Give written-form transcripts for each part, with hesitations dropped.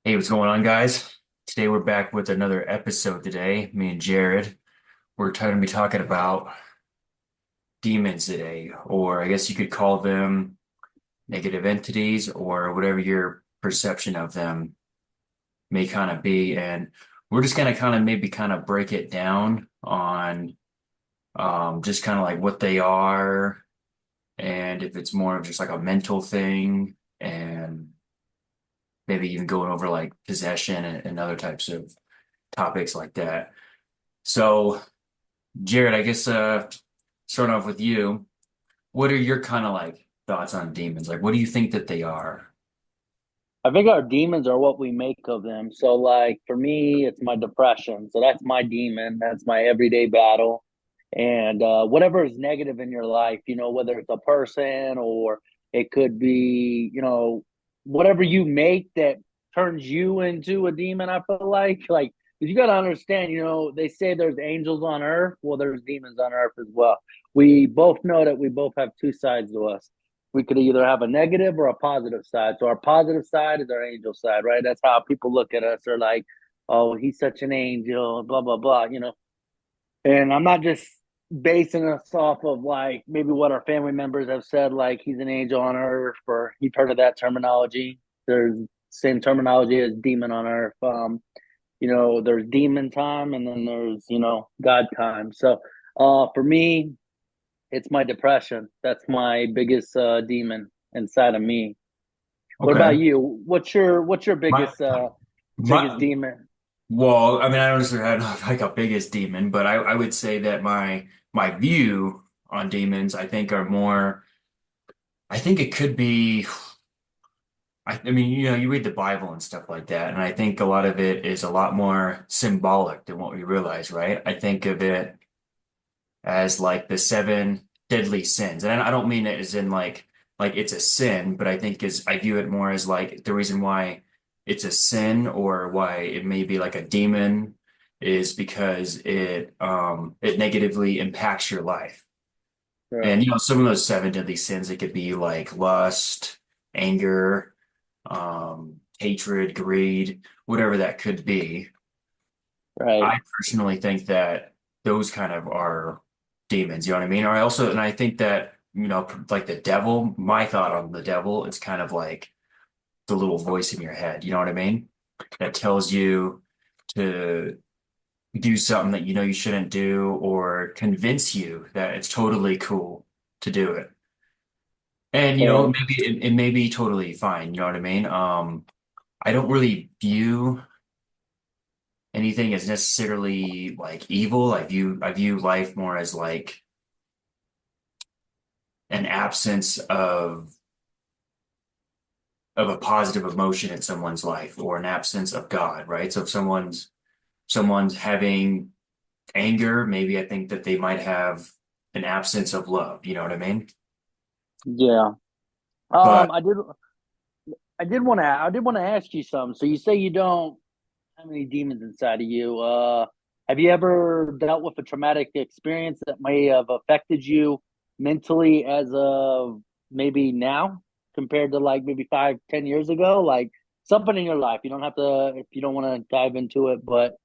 Hey, what's going on, guys? Today we're back with another episode today. Me and Jared. We're going to be talking about demons today, or I guess you could call them negative entities or whatever your perception of them may kind of be. And we're just going to kind of maybe kind of break it down on just kind of like what they are and if it's more of just like a mental thing and maybe even going over like possession and other types of topics like that. So, Jared, I guess starting off with you, what are your kind of like thoughts on demons? Like, what do you think that they are? I think our demons are what we make of them. So, like for me, it's my depression. So that's my demon. That's my everyday battle. And whatever is negative in your life, whether it's a person or it could be, whatever you make that turns you into a demon. I feel like 'cause you got to understand. They say there's angels on earth. Well, there's demons on earth as well. We both know that we both have two sides to us. We could either have a negative or a positive side. So our positive side is our angel side, right? That's how people look at us. They're like, "Oh, he's such an angel," blah blah blah. And I'm not just basing us off of like maybe what our family members have said, like he's an angel on earth, or you've heard of that terminology. There's same terminology as demon on earth. There's demon time, and then there's God time. So, for me, it's my depression. That's my biggest demon inside of me. What Okay. about you? What's your My, biggest my, demon? well, I mean, I don't necessarily have like a biggest demon, but I would say that my view on demons, I think, are more. I think it could be. I mean, you read the Bible and stuff like that, and I think a lot of it is a lot more symbolic than what we realize, right? I think of it as like the seven deadly sins. And I don't mean it as in like it's a sin, but I think is I view it more as like the reason why it's a sin or why it may be like a demon is because it negatively impacts your life. Right, And some of those seven deadly sins, it could be like lust, anger, hatred, greed, whatever that could be. right. I personally think that those kind of are demons, you know what I mean? Or I also, and I think that, like the devil, my thought on the devil is kind of like the little voice in your head, you know what I mean? That tells you to do something that you know you shouldn't do or convince you that it's totally cool to do it. And, Right. maybe it may be totally fine, you know what I mean? I don't really view anything as necessarily like evil. I view life more as like an absence of a positive emotion in someone's life or an absence of God, right? So if someone's having anger, maybe I think that they might have an absence of love, you know what I mean? Yeah. But I did want to ask you something. So you say you don't have any demons inside of you. Have you ever dealt with a traumatic experience that may have affected you mentally as of maybe now compared to like maybe 5, 10 years ago? Like something in your life. You don't have to if you don't want to dive into it, but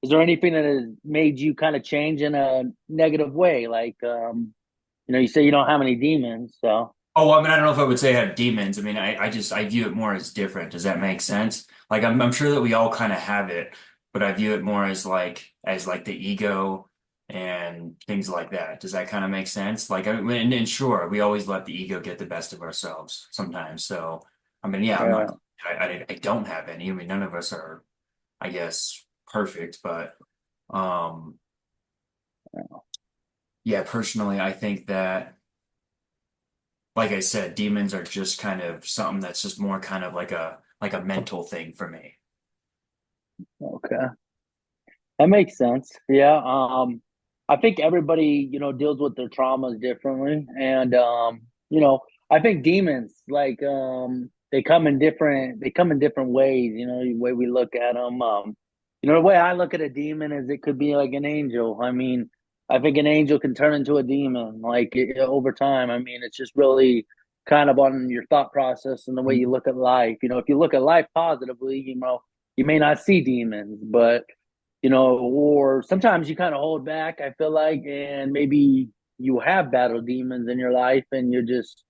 is there anything that has made you kind of change in a negative way? Like, you say you don't have any demons, so oh, I mean, I don't know if I would say I have demons. I mean, I view it more as different. Does that make sense? Like I'm sure that we all kind of have it, but I view it more as like the ego and things like that. Does that kind of make sense? Like I mean, and sure, we always let the ego get the best of ourselves sometimes. So I mean, yeah, I'm not. yeah, I don't have any. I mean, none of us are, I guess, perfect, but um, yeah, personally, I think that. Like I said, demons are just kind of something that's just more kind of like a mental thing for me. okay, that makes sense. Yeah, I think everybody deals with their traumas differently, and I think demons like they come in different ways. The way we look at them. The way I look at a demon is it could be like an angel. I mean, I think an angel can turn into a demon like over time. I mean, it's just really kind of on your thought process and the way you look at life. If you look at life positively, you may not see demons, but or sometimes you kind of hold back, I feel like, and maybe you have battled demons in your life and you're just,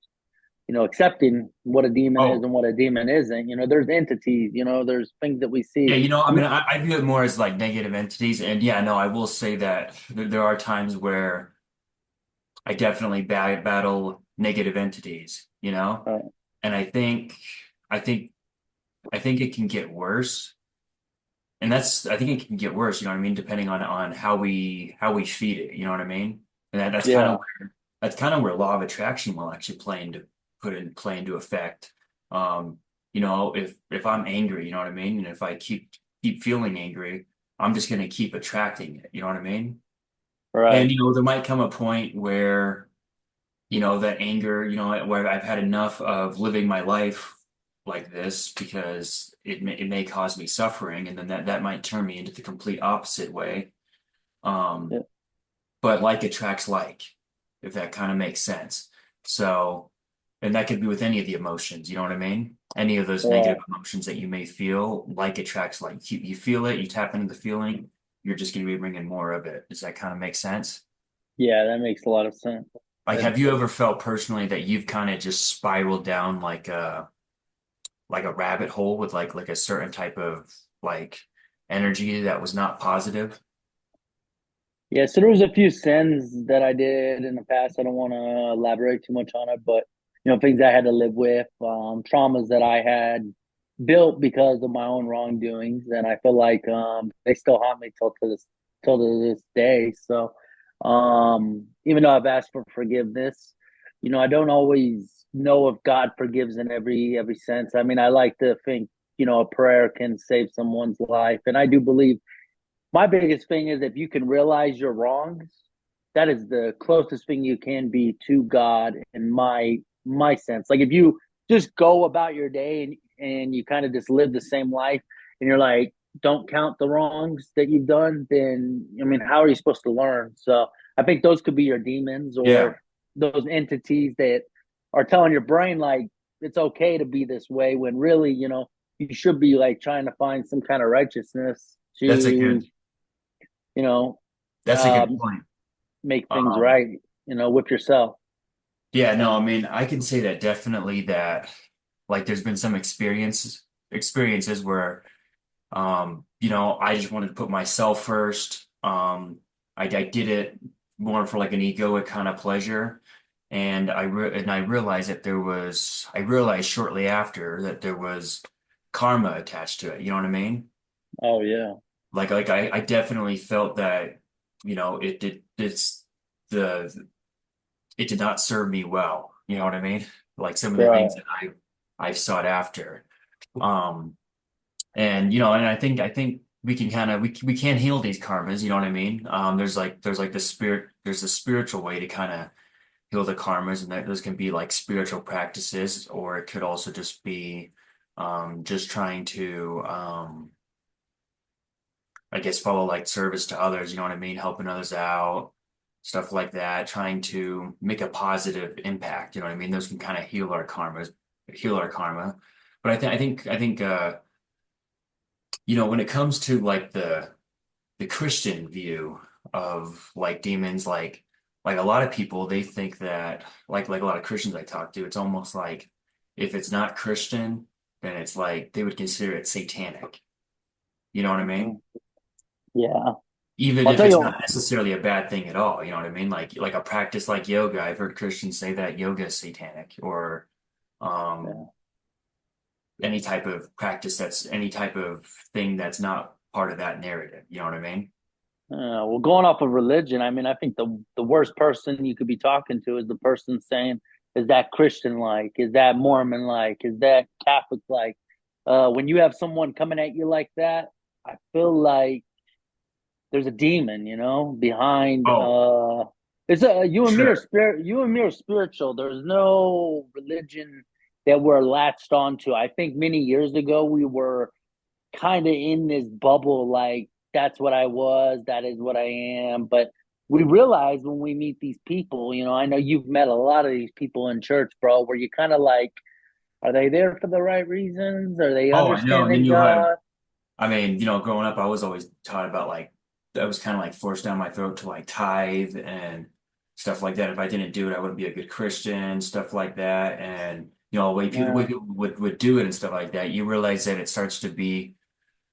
accepting what a demon is Oh, and what a demon isn't. There's entities, there's things that we yeah, see. I mean, I view it more as like negative entities. And yeah, no, I will say that there are times where I definitely battle negative entities, Uh, and I think, I think it can get worse. And I think it can get worse, you know what I mean, depending on how we feed it, you know what I mean? And yeah, that's kind of where law of attraction will actually play into effect. Um, if I'm angry, you know what I mean? And if I keep feeling angry, I'm just gonna keep attracting it, you know what I mean? And right. there might come a point where that anger, where I've had enough of living my life like this because it may cause me suffering, and then that might turn me into the complete opposite way. Um, Yeah, but like attracts like, if that kind of makes sense. So, and that could be with any of the emotions, you know what I mean? Any of those right. negative emotions that you may feel, like attracts like. You feel it, you tap into the feeling, you're just going to be bringing more of it. Does that kind of make sense? Yeah, that makes a lot of sense. Like, That, have you ever felt personally that you've kind of just spiraled down like a rabbit hole with like a certain type of like energy that was not positive? yeah, so there was a few sins that I did in the past. I don't want to elaborate too much on it, but things I had to live with, traumas that I had built because of my own wrongdoings, and I feel like they still haunt me till to this day. So, even though I've asked for forgiveness, I don't always know if God forgives in every sense. I mean, I like to think a prayer can save someone's life, and I do believe my biggest thing is if you can realize your wrongs, that is the closest thing you can be to God in my sense. Like if you just go about your day and you kind of just live the same life and you're like, don't count the wrongs that you've done, then I mean, how are you supposed to learn? So I think those could be your demons Yeah. or those entities that are telling your brain like it's okay to be this way when really, you should be like trying to find some kind of righteousness That's a to good you know, that's a good um, point. make things Um, right, with yourself. yeah, no, I mean, I can say that definitely that like there's been some experiences where I just wanted to put myself first. I did it more for like an egoic kind of pleasure. And I realized that I realized shortly after that there was karma attached to it. You know what I mean? Oh yeah, I definitely felt that, it did the it did not serve me well. You know what I mean? Like some of the things right. that I've sought after. Um, and I think we can kind of we can heal these karmas, you know what I mean? There's like there's a spiritual way to kind of heal the karmas, and that those can be like spiritual practices, or it could also just be just trying to I guess follow like service to others, you know what I mean? Helping others out, stuff like that, trying to make a positive impact, you know what I mean? Those can kind of heal our karma. But I think when it comes to like the Christian view of like demons, like a lot of people they think that like a lot of Christians I talk to, it's almost like if it's not Christian, then it's like they would consider it satanic. You know what I mean? Mhm. Yeah, Even I'll if tell it's not you. necessarily a bad thing at all, you know what I mean? Like a practice like yoga, I've heard Christians say that yoga is satanic, or um Yeah. any type of practice that's any type of thing that's not part of that narrative. You know what I mean? Well, going off of religion, I mean, I think the worst person you could be talking to is the person saying, "Is that Christian like? Is that Mormon like? Is that Catholic like?" When you have someone coming at you like that, I feel like there's a demon, behind. Oh, It's a you and me are sure. spirit. You and me are spiritual. There's no religion that we're latched onto. I think many years ago we were kind of in this bubble, like that's what I was, that is what I am. But we realize when we meet these people, I know you've met a lot of these people in church, bro, where you kind of like, are they there for the right reasons? Are they Oh, I know. And then understanding God? I mean, growing up, I was always taught about like that was kind of like forced down my throat to like tithe and stuff like that. If I didn't do it, I wouldn't be a good Christian, stuff like that. And the way Yeah, people would do it and stuff like that, you realize that it starts to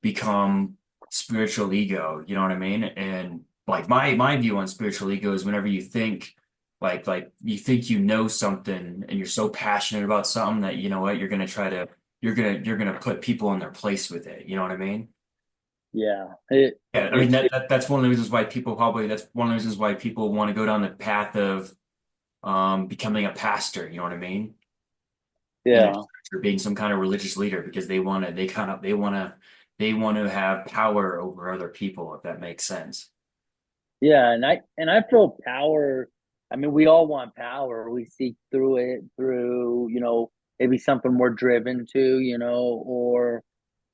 become spiritual ego. You know what I mean? And like my view on spiritual ego is whenever you think like you think you know something and you're so passionate about something that you know what you're gonna try to you're gonna put people in their place with it. You know what I mean? yeah. Yeah, I mean It's that's one of the reasons why that's one of the reasons why people want to go down the path of becoming a pastor, you know what I mean? In a yeah, church or being some kind of religious leader because they want to have power over other people, if that makes sense. yeah. And I feel power. I mean, we all want power. We seek through it through maybe something we're driven to, or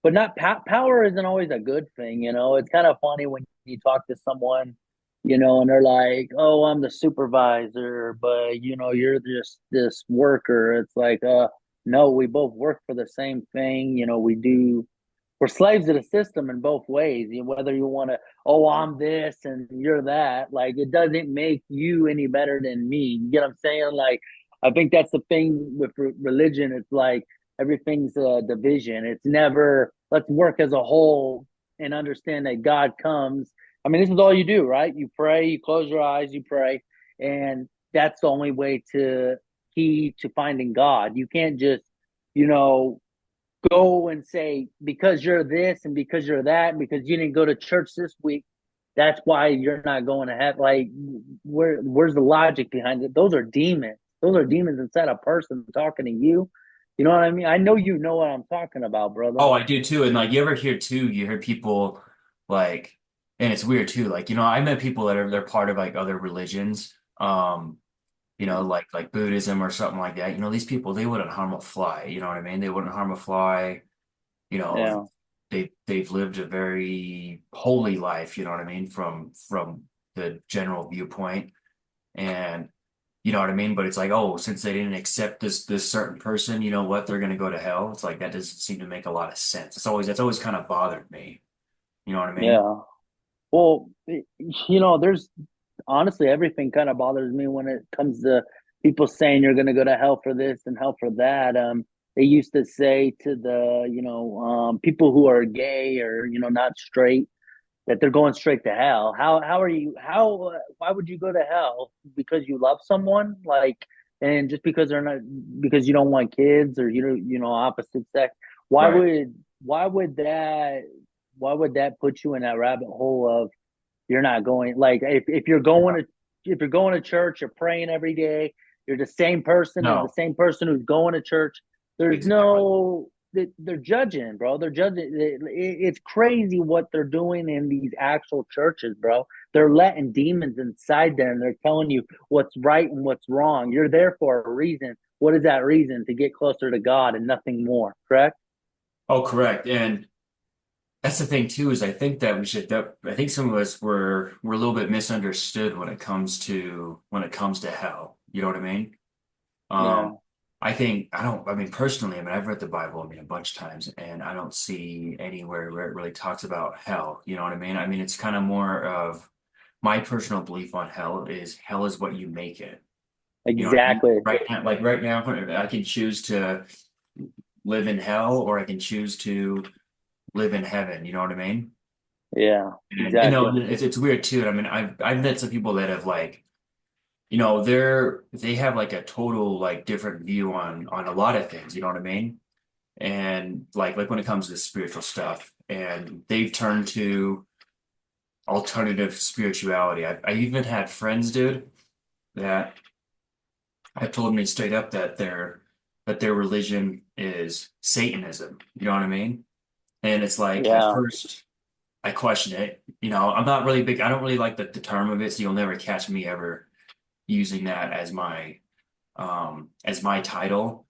but not power isn't always a good thing. It's kind of funny when you talk to someone, and they're like, "Oh, I'm the supervisor, but you're just this worker." It's like, no, we both work for the same thing. We're slaves of the system in both ways. Whether you want to, oh, I'm this and you're that, like it doesn't make you any better than me. You get what I'm saying? Like, I think that's the thing with religion. It's like everything's a division. It's never let's work as a whole and understand that God comes. I mean, this is all you do, right? You pray, you close your eyes, you pray, and that's the only way to key to finding God. You can't just, you know, go and say because you're this and because you're that and because you didn't go to church this week, that's why you're not going to have like where's the logic behind it? Those are demons. Those are demons inside a person talking to you. You know what I mean? I know you know what I'm talking about, brother. Oh, I do too. And like you ever hear too, you hear people like, and it's weird too. Like, I met people that they're part of like other religions, like Buddhism or something like that. These people, they wouldn't harm a fly. You know what I mean? They wouldn't harm a fly. You know, Yeah. they've lived a very holy life, you know what I mean, from the general viewpoint. And you know what I mean? But it's like, oh, since they didn't accept this certain person, you know what? They're gonna go to hell. It's like that doesn't seem to make a lot of sense. That's always kind of bothered me. You know what I mean? Yeah. Well, there's honestly everything kind of bothers me when it comes to people saying you're going to go to hell for this and hell for that. They used to say to the people who are gay or not straight that they're going straight to hell. How are you? Why would you go to hell because you love someone like? And just because they're not because you don't want kids or opposite sex, why Right. would why would that why would that put you in that rabbit hole of you're not going like if you're going to church, you're praying every day, you're the same person as the No, same person who's going to church. There's exactly. no they're judging, bro. They're judging. It's crazy what they're doing in these actual churches, bro. They're letting demons inside there and they're telling you what's right and what's wrong. You're there for a reason. What is that reason? To get closer to God and nothing more, correct? Oh, correct. And that's the thing too, is I think that I think some of us we're a little bit misunderstood when it comes to hell. You know what I mean? Um, Yeah. I mean, personally, I mean, I've read the Bible, I mean, a bunch of times, and I don't see anywhere where it really talks about hell. You know what I mean? I mean, it's kind of more of my personal belief on hell is what you make it. You know what I mean? Exactly. Right now, I can choose to live in hell or I can choose to live in heaven. You know what I mean? Yeah, And exactly. it's weird too. I mean, I've met some people that have like they have like a total like different view on a lot of things, you know what I mean? And like when it comes to spiritual stuff, and they've turned to alternative spirituality. I even had friends, dude, that have told me straight up that their religion is Satanism. You know what I mean? And it's like at Yeah. first I question it. I'm not really big. I don't really like the term of it, so you'll never catch me ever using that as my title.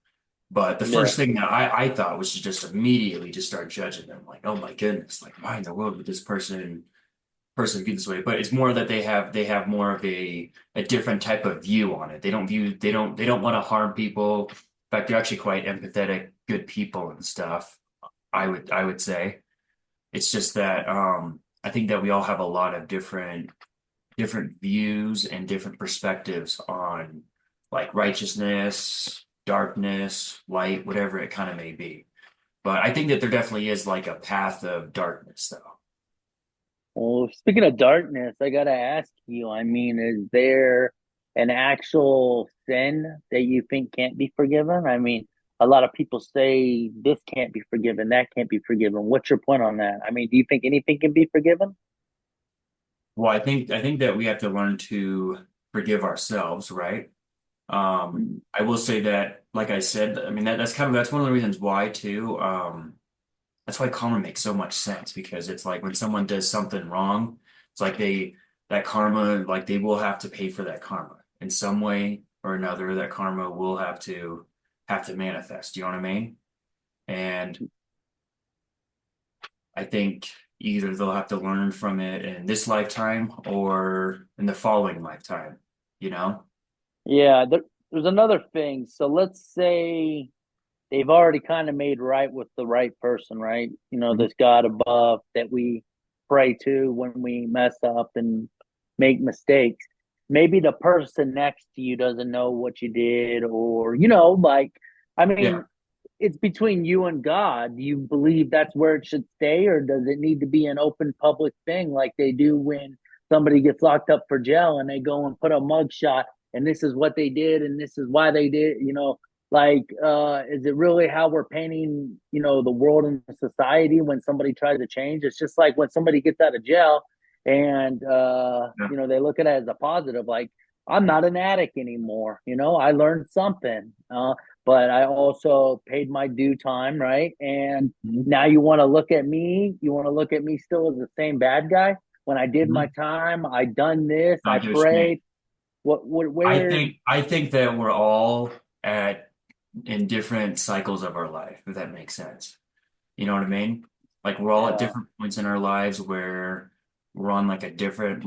But the Yeah. first thing that I thought was to just immediately just start judging them, like, oh my goodness, like why in the world would this person be this way? But it's more that they have more of a different type of view on it. They don't want to harm people. In fact, they're actually quite empathetic, good people and stuff. I would say. It's just that I think that we all have a lot of different views and different perspectives on like righteousness, darkness, light, whatever it kind of may be. But I think that there definitely is like a path of darkness, though. Well, speaking of darkness, I gotta ask you, I mean, is there an actual sin that you think can't be forgiven? I mean, a lot of people say this can't be forgiven, that can't be forgiven. What's your point on that? I mean, do you think anything can be forgiven? Well, I think that we have to learn to forgive ourselves, right? I will say that, like I said, I mean that's one of the reasons why too. That's why karma makes so much sense because it's like when someone does something wrong, it's like that karma, like they will have to pay for that karma in some way or another. That karma will have to manifest. You know what I mean? And I think either they'll have to learn from it in this lifetime or in the following lifetime, you know? Yeah, there's another thing. So let's say they've already kind of made right with the right person, right? You know, Mhm. this God above that we pray to when we mess up and make mistakes. Maybe the person next to you doesn't know what you did, or, like, I Yeah. mean, it's between you and God. Do you believe that's where it should stay, or does it need to be an open public thing like they do when somebody gets locked up for jail and they go and put a mugshot and this is what they did and this is why they did, like is it really how we're painting, the world and the society when somebody tries to change? It's just like when somebody gets out of jail and Yeah. they look at it as a positive, like I'm not an addict anymore, I learned something. But I also paid my due time, right? And Mhm. now you want to look at me still as the same bad guy when I did my Mhm. time, I done this, I I get what you mean. prayed. What, I where? think I think that we're all at in different cycles of our life, if that makes sense. You know what I mean? Like we're all at Yeah, different points in our lives where we're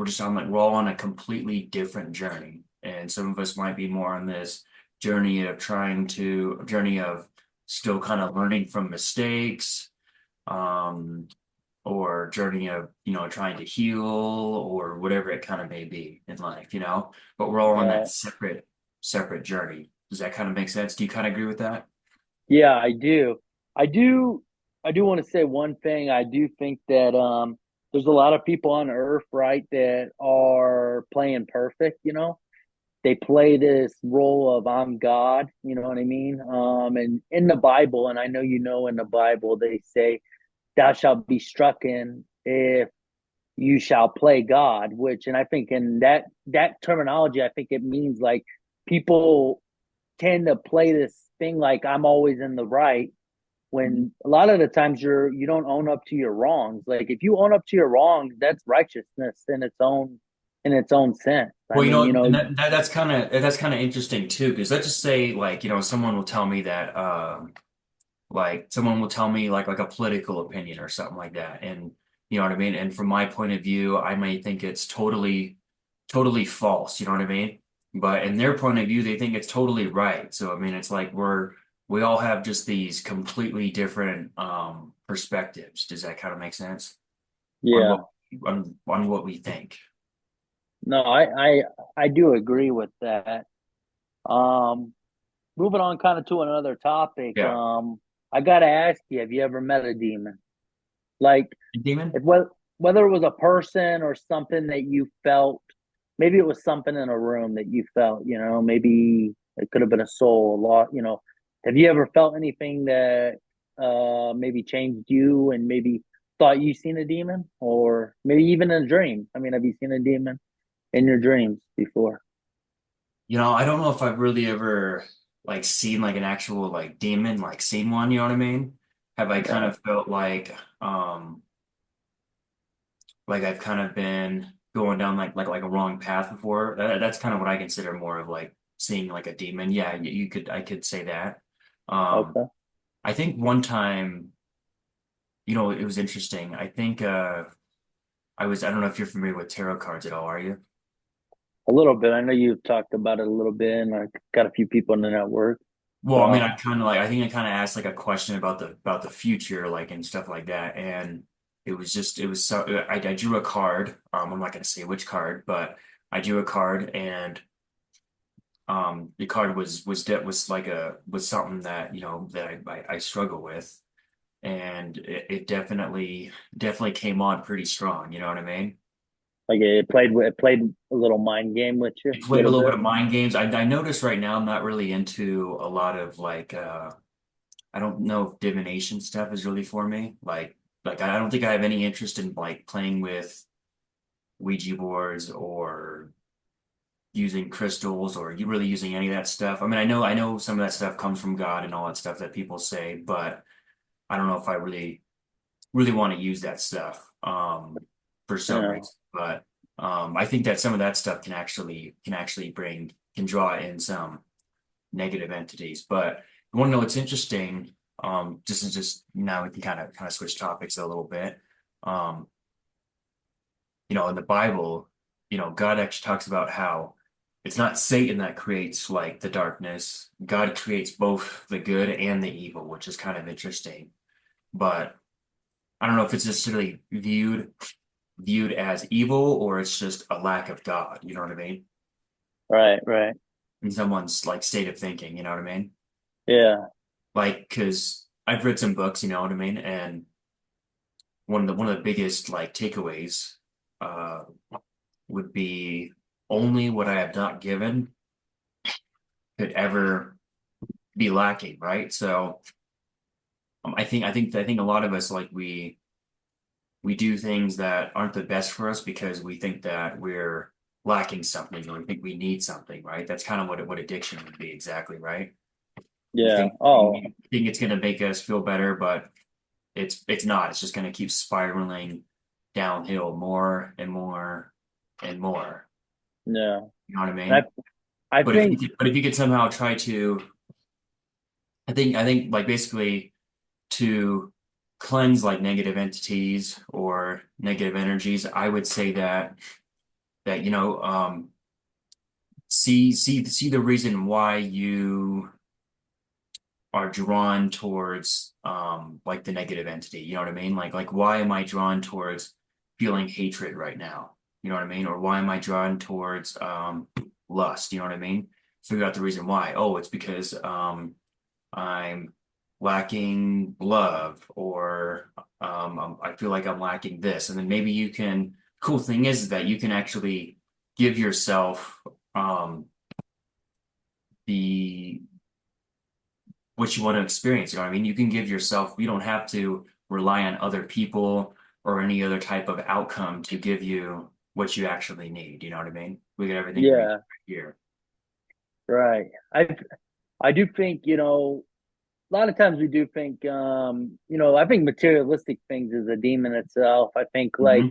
just on like we're all on a completely different journey. And some of us might be more on this journey of still kind of learning from mistakes, um, or journey of, trying to heal or whatever it kind of may be in life, but we're all on that yeah, separate journey. Does that kind of make sense? Do you kind of agree with that? yeah. I do, I do want to say one thing. I do think that there's a lot of people on Earth, right, that are playing perfect. They play this role of I'm God, you know what I mean? And in the Bible, and I know in the Bible, they say, "Thou shalt be stricken if you shall play God," which, and I think in that terminology, I think it means like people tend to play this thing like I'm always in the right when a lot of the times you don't own up to your wrongs. Like if you own up to your wrongs, that's righteousness in its own sense. I Well, mean, and that's kind of interesting too, because let's just say like, someone will tell me that like someone will tell me like a political opinion or something like that. And you know what I mean? And from my point of view, I may think it's totally false, you know what I mean? But in their point of view, they think it's totally right. So I mean it's like we all have just these completely different perspectives. Does that kind of make sense? On yeah. what we think. No, I do agree with that. Um, Moving on kind of to another topic. Yeah. I gotta ask you, have you ever met a demon? Like Demon? if whether it was a person or something that you felt, maybe it was something in a room that you felt, maybe it could have been a soul, a lot, Have you ever felt anything that maybe changed you and maybe thought you seen a demon? Or maybe even in a dream? I mean, have you seen a demon in your dreams before? I don't know if I've really ever like seen like an actual like demon, like seen one, you know what I mean? Have I kind Yeah. of felt like I've kind of been going down like a wrong path before? That's kind of what I consider more of like seeing like a demon. Yeah, I could say that. Um, Okay. I think one time, it was interesting. I think I don't know if you're familiar with tarot cards at all, are you? A little bit. I know you've talked about it a little bit, and I got a few people in the network. Well, I mean, So, I think I kind of asked like a question about the future, like and stuff like that. And it was so I drew a card. I'm not going to say which card, but I drew a card, and the card was like a was something that that I struggle with, and it definitely came on pretty strong. You know what I mean? Like it played a little mind game with you, It a played a little little bit bit. of mind games. I noticed right now I'm not really into a lot of like I don't know if divination stuff is really for me. Like I don't think I have any interest in like playing with Ouija boards or using crystals or you really using any of that stuff. I mean, I know some of that stuff comes from God and all that stuff that people say, but I don't know if I really want to use that stuff for some Yeah, reason. But I think that some of that stuff can draw in some negative entities. But you want to know what's interesting? This is just now we can kind of switch topics a little bit. Um, in the Bible, God actually talks about how it's not Satan that creates like the darkness. God creates both the good and the evil, which is kind of interesting. But I don't know if it's necessarily viewed as evil or it's just a lack of God. You know what I mean? right, right. In someone's like state of thinking. You know what I mean? Yeah, Like, because I've read some books. You know what I mean? And one of the biggest like takeaways uh, would be only what I have not given could ever be lacking, right? So I think a lot of us like we do things that aren't the best for us because we think that we're lacking something or we think we need something, right? That's kind of what addiction would be exactly, right? We yeah. Oh, think it's going to make us feel better, but it's not. It's just going to keep spiraling downhill more and more and more. yeah. You know what I I mean? I think But if you could somehow try to, I think like basically to cleanse like negative entities or negative energies, I would say that see the reason why you are drawn towards like the negative entity. You know what I mean? Like why am I drawn towards feeling hatred right now? You know what I mean? Or why am I drawn towards lust? You know what I mean? Figure out the reason why. Oh, it's because I'm lacking love, or I feel like I'm lacking this. And then maybe you can, cool thing is that you can actually give yourself um, the what you want to experience. You know what I mean? You can give yourself, you don't have to rely on other people or any other type of outcome to give you what you actually need. You know what I mean? We get everything we need yeah, right here. right. I do think, a lot of times we do think, I think materialistic things is a demon itself. I think like Hmm.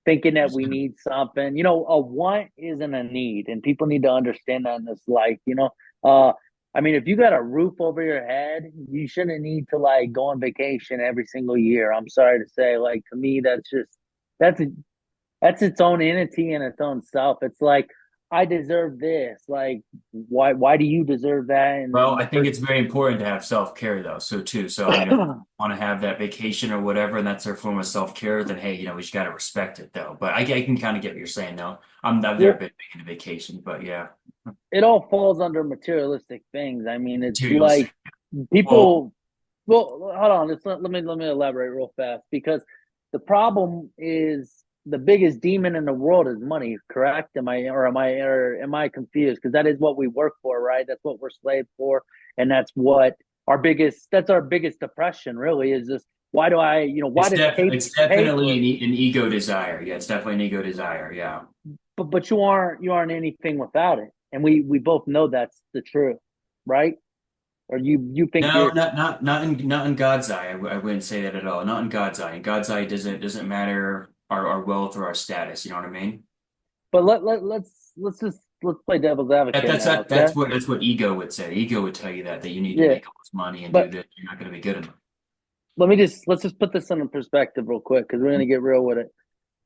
thinking that we need something, a want isn't a need, and people need to understand that in this life. Uh, I mean, if you got a roof over your head, you shouldn't need to like go on vacation every single year. I'm sorry to say, like to me, that's that's its own entity and its own self. It's like I deserve this. Like, why do you deserve that? And Well, then I the think person, it's very important to have self-care though. So too. So I mean, if you want to have that vacation or whatever, and that's their form of self-care, then hey, we just got to respect it though. But I can kind of get what you're saying. No, I've never well, been taking a vacation, but yeah, it all falls under materialistic things. I mean, it's like materialistic. Well, people. Well, hold on. Let me elaborate real fast because the problem is the biggest demon in the world is money. Correct? Am I confused? Because that is what we work for, right? That's what we're slaves for, and that's our biggest depression. Really, is this? Why does it's paper? definitely an ego desire. Yeah, it's definitely an ego desire. Yeah. But you aren't anything without it, and we both know that's the truth, right? Or you think No, you're, not in God's eye. I wouldn't say that at all. Not in God's eye. In God's eye doesn't matter our wealth or our status. You know what I mean? but let's play devil's advocate now, okay? That's what ego would say. Ego would tell you that you need to Yeah, make all this money and do but this. You're not going to be good enough. let's just put this in perspective real quick because we're gonna get real with it.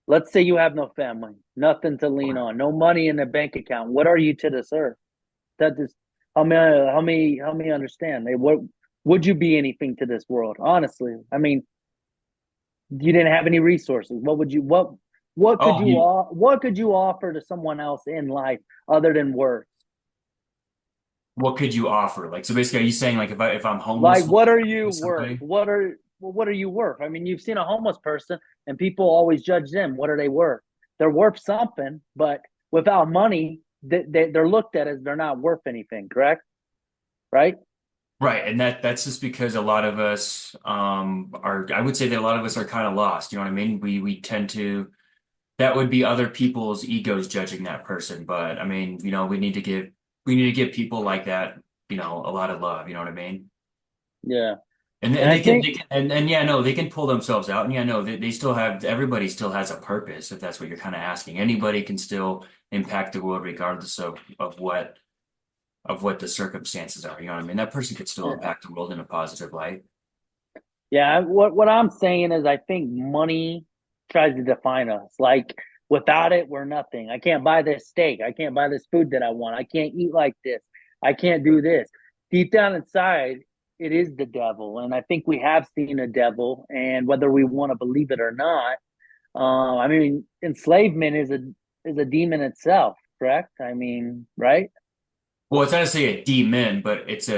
Let's say you have no family, nothing to lean on, no money in the bank account. What are you to this earth? That just help me understand. What would you be anything to this world? Honestly, I mean, You didn't have any resources. Oh, what could you offer to someone else in life other than words? what could you offer? Like, so basically, are you saying like if I'm Like, homeless, what are you with worth? somebody? What are you worth? I mean, you've seen a homeless person, and people always judge them. What are they worth? They're worth something, but without money, they're looked at as they're not worth anything. Correct? Right? Right, and that's just because a lot of us are I would say that a lot of us are kind of lost, you know what I mean? We tend to that would be other people's egos judging that person, but I mean, we need to give people like that, a lot of love, you know what I mean? Yeah. And And I think, they can and yeah, no, they can pull themselves out. And yeah, no, they still have everybody still has a purpose if that's what you're kind of asking. Anybody can still impact the world regardless of what the circumstances are, you know what I mean? That person could still yeah, impact the world in a positive light. yeah. What I'm saying is, I think money tries to define us. Like, without it, we're nothing. I can't buy this steak. I can't buy this food that I want. I can't eat like this. I can't do this. Deep down inside, it is the devil, and I think we have seen a devil. And whether we want to believe it or not, I mean, enslavement is a demon itself. Correct? I mean, right? Well, it's not to say a demon, but it's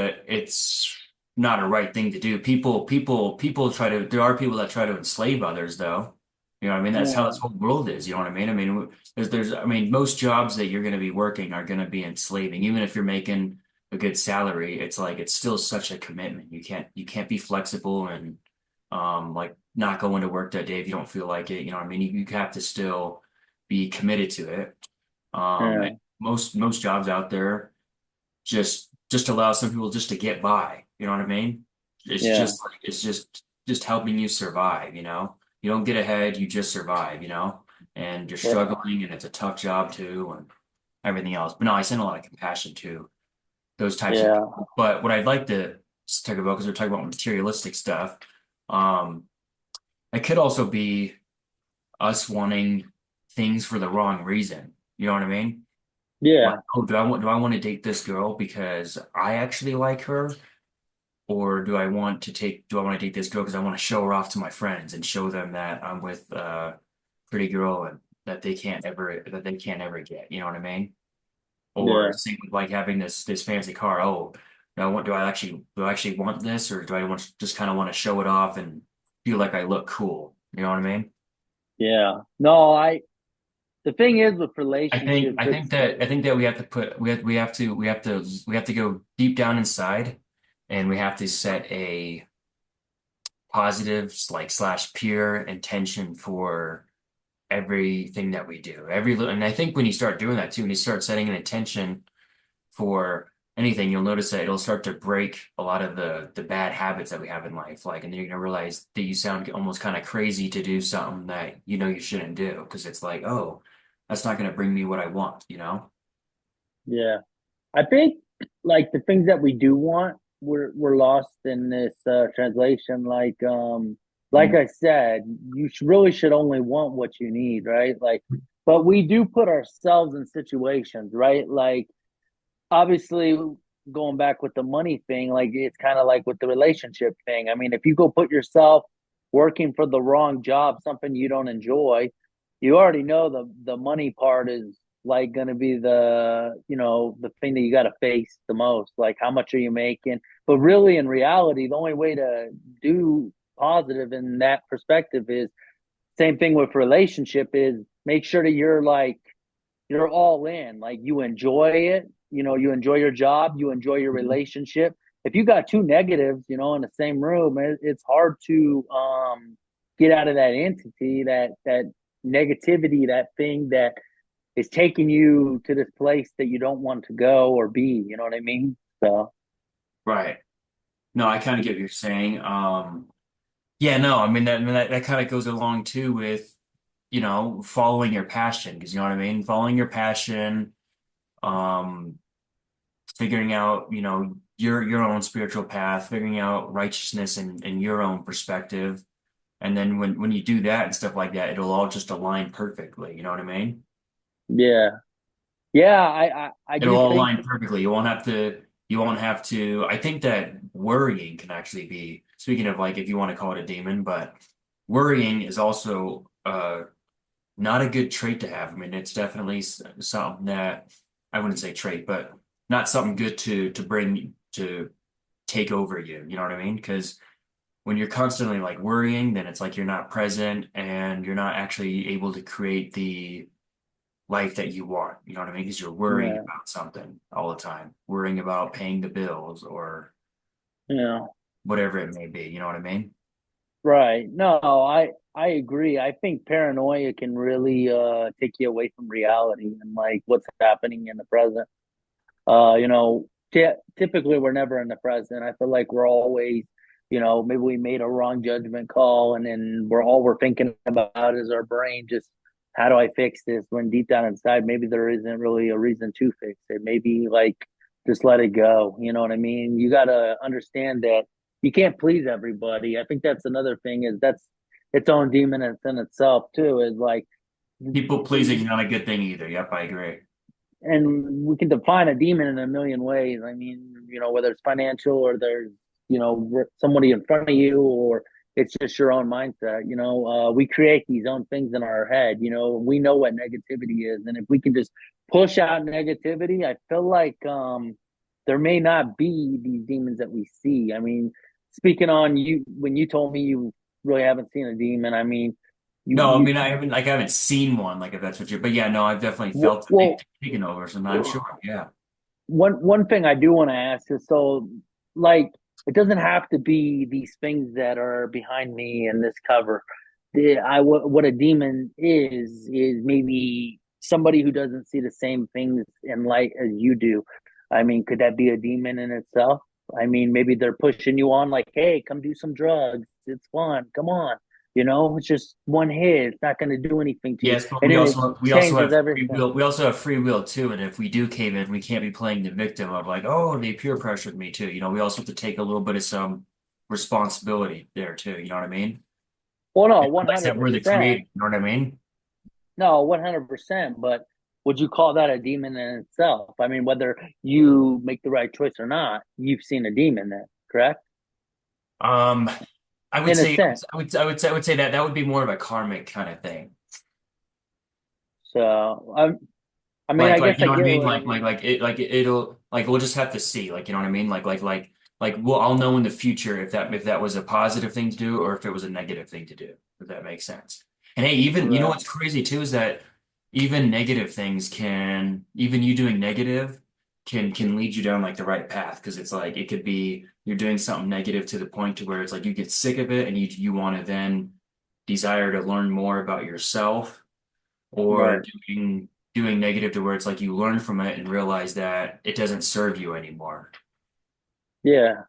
not a right thing to do. People try to there are people that try to enslave others though. You know what I mean? That's how Yeah, this whole world is, you know what I mean? I mean, there's I mean, most jobs that you're going to be working are going to be enslaving. Even if you're making a good salary, it's like it's still such a commitment. You can't be flexible and like not go into work that day if you don't feel like it, you know what I mean? You have to still be committed to it. And yeah, most jobs out there just allow some people just to get by. You know what I mean? It's yeah, just like it's just helping you survive, you know? You don't get ahead, you just survive, you know? And you're yeah, struggling and it's a tough job too and everything else. But no, I send a lot of compassion to those types of yeah, people. But what I'd like to talk about, because we're talking about materialistic stuff, um, it could also be us wanting things for the wrong reason. You know what I mean? Like, yeah. oh, do I want to date this girl because I actually like her? Or do I want to date this girl because I want to show her off to my friends and show them that I'm with a pretty girl and that they can't ever get, you know what I mean? Or Yeah. same with like having this fancy car. Oh, do I actually want this or do I want just kind of want to show it off and feel like I look cool? You know what I mean? Yeah. No, the thing is with relationships, I think that we have to put we have to go deep down inside and we have to set a positive like slash pure intention for everything that we do. And I think when you start doing that too, when you start setting an intention for anything, you'll notice that it'll start to break a lot of the bad habits that we have in life. Like, and then you're gonna realize that you sound almost kind of crazy to do something that you know you shouldn't do because it's like, oh, that's not gonna bring me what I want, you know? yeah. I think like the things that we do want, we're lost in this translation. Like Mm. I said, really should only want what you need, right? Like, but we do put ourselves in situations, right? Like, obviously, going back with the money thing, like it's kind of like with the relationship thing. I mean, if you go put yourself working for the wrong job, something you don't enjoy, you already know the money part is like going to be the thing that you got to face the most. Like, how much are you making? But really, in reality, the only way to do positive in that perspective is same thing with relationship is make sure that you're all in. Like, you enjoy it. You enjoy your job. You enjoy your relationship. If you got two negatives, in the same room, it's hard to get out of that entity, that negativity, that thing that is taking you to this place that you don't want to go or be. You know what I mean? So Right. No, I kind of get what you're saying. Yeah, no, I mean, that kind of goes along too with, following your passion, because you know what I mean? Following your passion, um, figuring out, your own spiritual path, figuring out righteousness and your own perspective. And then when you do that and stuff like that, it'll all just align perfectly. You know what I mean? yeah, yeah. I It'll do all think align perfectly. You won't have to, I think that worrying can actually be, speaking of like if you want to call it a demon, but worrying is also not a good trait to have. I mean, it's definitely something that I wouldn't say trait, but not something good to bring to take over you. You know what I mean? Because when you're constantly like worrying, then it's like you're not present and you're not actually able to create the life that you want. You know what I mean? Because you're worrying Yeah, about something all the time, worrying about paying the bills or yeah, whatever it may be. You know what I mean? right. No, I agree. I think paranoia can really take you away from reality and like what's happening in the present. You know, typically we're never in the present. I feel like we're always, maybe we made a wrong judgment call, and then we're thinking about is our brain just how do I fix this? When deep down inside, maybe there isn't really a reason to fix it. Maybe like just let it go. You know what I mean? You got to understand that you can't please everybody. I think that's another thing is that's its own demon in itself too. Is like People pleasing is not a good thing either. Yep, I agree. and we can define a demon in a million ways. I mean, whether it's financial or there's, somebody in front of you or it's just your own mindset. We create these own things in our head. We know what negativity is. And if we can just push out negativity, I feel like there may not be these demons that we see. I mean, speaking on you, when you told me you really haven't seen a demon, I mean, No, I you mean I haven't seen one like if that's what you're, but yeah, no, I've definitely felt it well, taken over sometimes. Sure, yeah. one thing I do want to ask is so like it doesn't have to be these things that are behind me in this cover. What a demon is maybe somebody who doesn't see the same things in light as you do. I mean, could that be a demon in itself? I mean, maybe they're pushing you on like, hey, come do some drugs. It's fun. Come on. It's just one hit. It's not going to do anything to you. Yes, but And then it we also changes have free everything. will. We also have free will too, and if we do cave in, we can't be playing the victim of like, oh, they peer pressured me too. You know, we also have to take a little bit of some responsibility there too. You know what I mean? Well, no, And realize that we're the 100%. creator. You know what I mean? No, 100%. But would you call that a demon in itself? I mean, whether you make the right choice or not, you've seen a demon then, correct? Um, I would In a say, sense. I would say that that would be more of a karmic kind of thing. So, I mean, I guess You I know what I get mean? what I mean. It'll like we'll just have to see. Like you know what I mean? Well, I'll know in the future if that was a positive thing to do or if it was a negative thing to do. If that makes sense. And hey, even you know Right. what's crazy too is that even negative things can even you doing negative can lead you down like the right path because it's like it could be you're doing something negative to the point to where it's like you get sick of it and you want to then desire to learn more about yourself or Right. doing negative to where it's like you learn from it and realize that it doesn't serve you anymore. Yeah.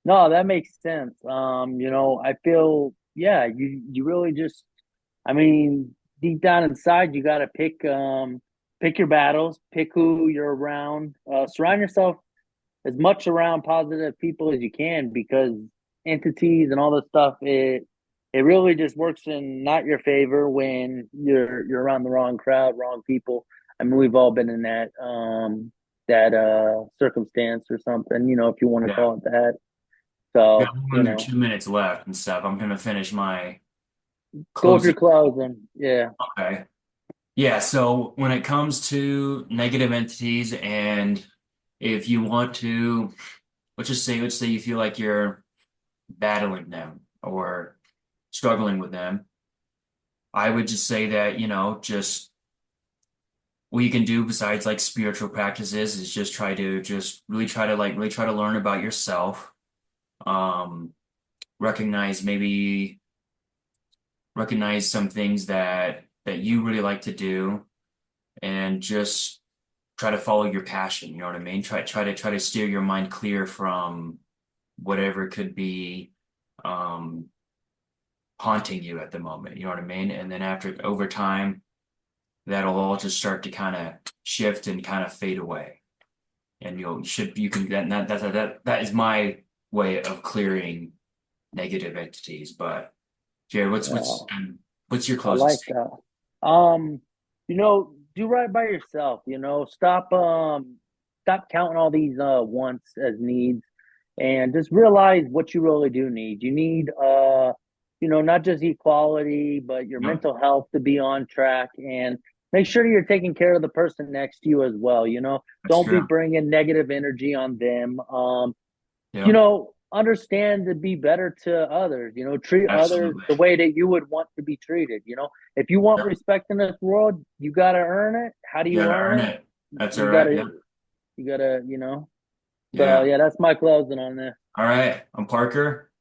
No, that makes sense. I feel, yeah, you really just, I mean, deep down inside, you got to pick your battles, pick who you're around, surround yourself as much around positive people as you can because entities and all this stuff it really just works in not your favor when you're around the wrong crowd, wrong people. I mean, we've all been in that circumstance or something, if you want to Yeah. call it that. We got So, under 2 minutes left and stuff. I'm gonna finish my go with your closing. closing. Yeah. Okay. Yeah, so when it comes to negative entities and if you want to, let's say you feel like you're battling them or struggling with them, I would just say that, you know, just what you can do besides like spiritual practices is just try to just really try to learn about yourself. Um, recognize maybe recognize some things that you really like to do and just try to follow your passion, you know what I mean? Try to steer your mind clear from whatever could be um haunting you at the moment, you know what I mean? And then after over time, that'll all just start to kind of shift and kind of fade away. And you can that is my way of clearing negative entities. But Jared, Uh, what's your I closing like statement? that. Do right by yourself, stop counting all these wants as needs and just realize what you really do need. You need not just equality, but your Yep. mental health to be on track, and make sure you're taking care of the person next to you as well. That's Don't be true. bringing negative energy on them. Yep. Understand to be better to others, treat others Absolutely. the way that you would want to be treated. If you want Yep. respect in this world, you got to earn it. How do You you gotta earn earn it? it. That's all You got right. to, Yep. you got to, so Yeah. yeah, that's my closing on this. All right. I'm Parker.